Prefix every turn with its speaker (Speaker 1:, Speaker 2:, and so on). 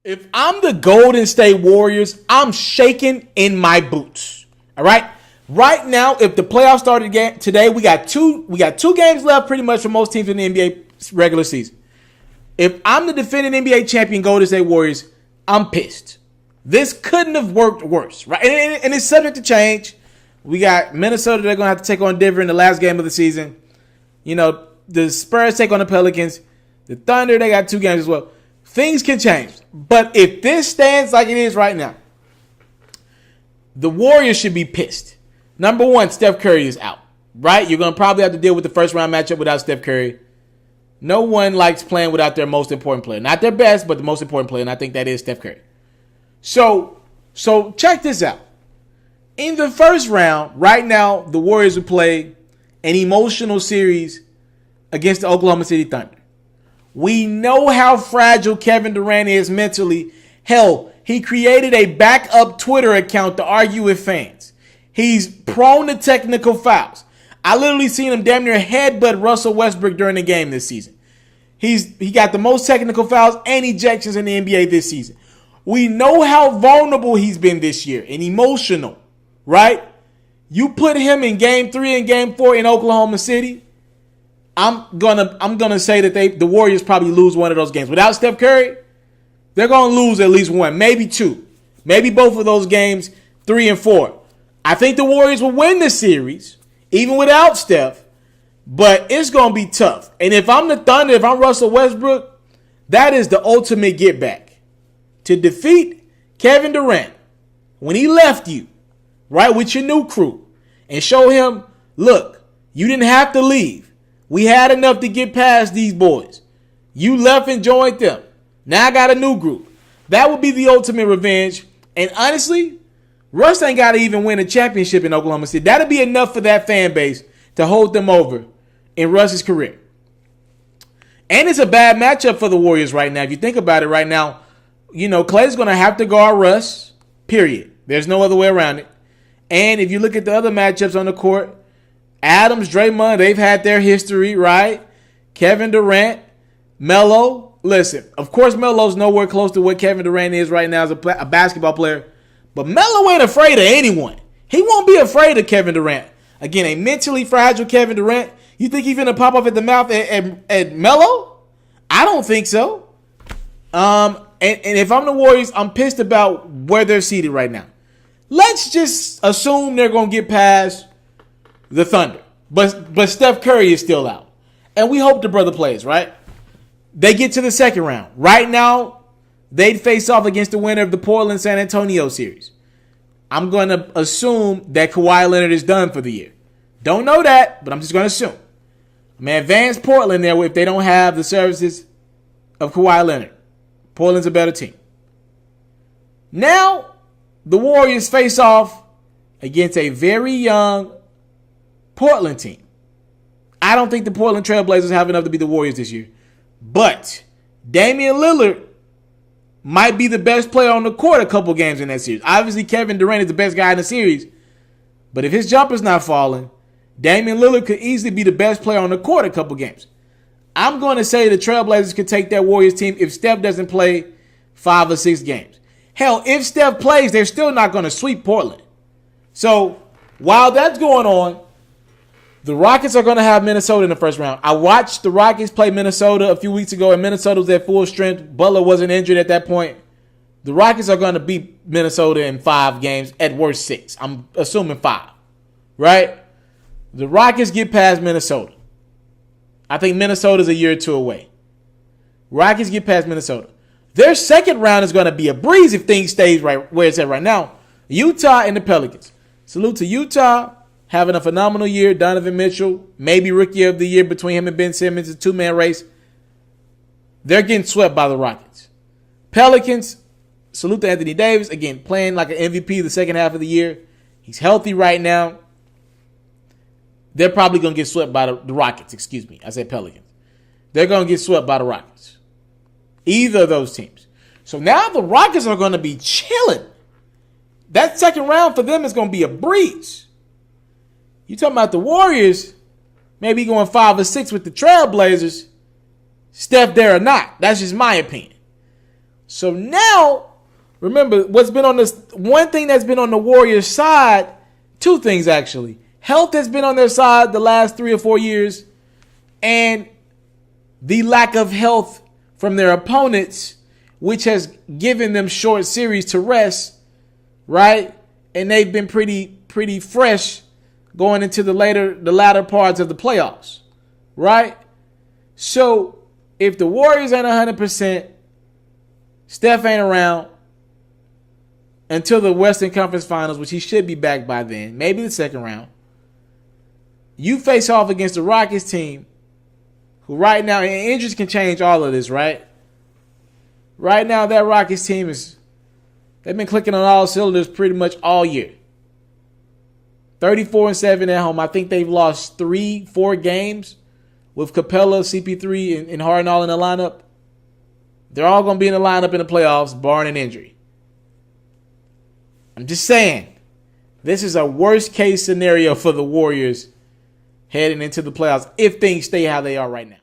Speaker 1: If I'm the Golden State Warriors, I'm shaking in my boots. All right? Right now, if the playoffs started today, we got two games left pretty much for most teams in the NBA regular season. If I'm the defending NBA champion Golden State Warriors, I'm pissed. This couldn't have worked worse, right? And it's subject to change. We got Minnesota, they're going to have to take on Denver in the last game of the season. You know, the Spurs take on the Pelicans. The Thunder, they got 2 games as well. Things can change. But if this stands like it is right now, the Warriors should be pissed. Number one, Steph Curry is out, right? You're going to probably have to deal with the first round matchup without Steph Curry. No one likes playing without their most important player. Not their best, but the most important player, and I think that is Steph Curry. So check this out. In the first round, right now, the Warriors will play an emotional series against the Oklahoma City Thunder. We know how fragile Kevin Durant is mentally. Hell, he created a backup Twitter account to argue with fans. He's prone to technical fouls. I literally seen him damn near headbutt Russell Westbrook during the game this season. He got the most technical fouls and ejections in the NBA this season. We know how vulnerable he's been this year and emotional, right? You put him in game 3 and game 4 in Oklahoma City, I'm gonna say that the Warriors probably lose one of those games. Without Steph Curry, they're gonna lose at least one, maybe 2. Maybe both of those games, 3 and 4. I think the Warriors will win the series, even without Steph, but it's gonna be tough. And if I'm the Thunder, if I'm Russell Westbrook, that is the ultimate get back. To defeat Kevin Durant when he left you, right, with your new crew, and show him, look, you didn't have to leave. We had enough to get past these boys. You left and joined them. Now I got a new group. That would be the ultimate revenge. And honestly, Russ ain't got to even win a championship in Oklahoma City. That'll be enough for that fan base to hold them over in Russ's career. And it's a bad matchup for the Warriors right now. If you think about it right now, you know, Clay's going to have to guard Russ, period. There's no other way around it. And if you look at the other matchups on the court, Adams, Draymond, they've had their history, right? Kevin Durant, Melo. Listen, of course, Melo's nowhere close to what Kevin Durant is right now as a basketball player. But Melo ain't afraid of anyone. He won't be afraid of Kevin Durant. Again, a mentally fragile Kevin Durant. You think he's going to pop off at the mouth at Melo? I don't think so. And if I'm the Warriors, I'm pissed about where they're seated right now. Let's just assume they're going to get past the Thunder. But Steph Curry is still out. And we hope the brother plays, right? They get to the second round. Right now, they'd face off against the winner of the Portland-San Antonio series. I'm going to assume that Kawhi Leonard is done for the year. Don't know that, but I'm just going to assume. Man, advance Portland there if they don't have the services of Kawhi Leonard. Portland's a better team. Now, the Warriors face off against a very young Portland team. I don't think the Portland Trailblazers have enough to be the Warriors this year. But Damian Lillard might be the best player on the court a couple games in that series. Obviously, Kevin Durant is the best guy in the series. But if his jumper's not falling, Damian Lillard could easily be the best player on the court a couple games. I'm going to say the Trailblazers could take that Warriors team if Steph doesn't play 5 or 6 games. Hell, if Steph plays, they're still not going to sweep Portland. So while that's going on, the Rockets are going to have Minnesota in the first round. I watched the Rockets play Minnesota a few weeks ago, and Minnesota was at full strength. Butler wasn't injured at that point. The Rockets are going to beat Minnesota in 5 games, at worst 6. I'm assuming 5, right? The Rockets get past Minnesota. I think Minnesota's a year or 2 away. Rockets get past Minnesota. Their second round is going to be a breeze if things stays right where it's at right now. Utah and the Pelicans. Salute to Utah. Having a phenomenal year. Donovan Mitchell, maybe rookie of the year between him and Ben Simmons. A 2-man race. They're getting swept by the Rockets. Pelicans, salute to Anthony Davis. Again, playing like an MVP the second half of the year. He's healthy right now. They're probably going to get swept by the Rockets. Excuse me. I said Pelicans. They're going to get swept by the Rockets. Either of those teams. So now the Rockets are going to be chilling. That second round for them is going to be a breeze. You talking about the Warriors, maybe going 5 or 6 with the Trailblazers, Steph there or not. That's just my opinion. So now, remember, what's been on this one thing that's been on the Warriors side, two things actually. Health has been on their side the last 3 or 4 years, and the lack of health from their opponents, which has given them short series to rest, right? And they've been pretty fresh going into the latter parts of the playoffs, right? So if the Warriors ain't 100%, Steph ain't around until the Western Conference Finals, which he should be back by then, maybe the second round. You face off against the Rockets team, who right now, and injuries can change all of this, right? Right now, that Rockets team they've been clicking on all cylinders pretty much all year. 34-7 at home. I think they've lost 3-4 games with Capella, CP3, and Harden all in the lineup. They're all going to be in the lineup in the playoffs, barring an injury. I'm just saying, this is a worst case scenario for the Warriors heading into the playoffs if things stay how they are right now.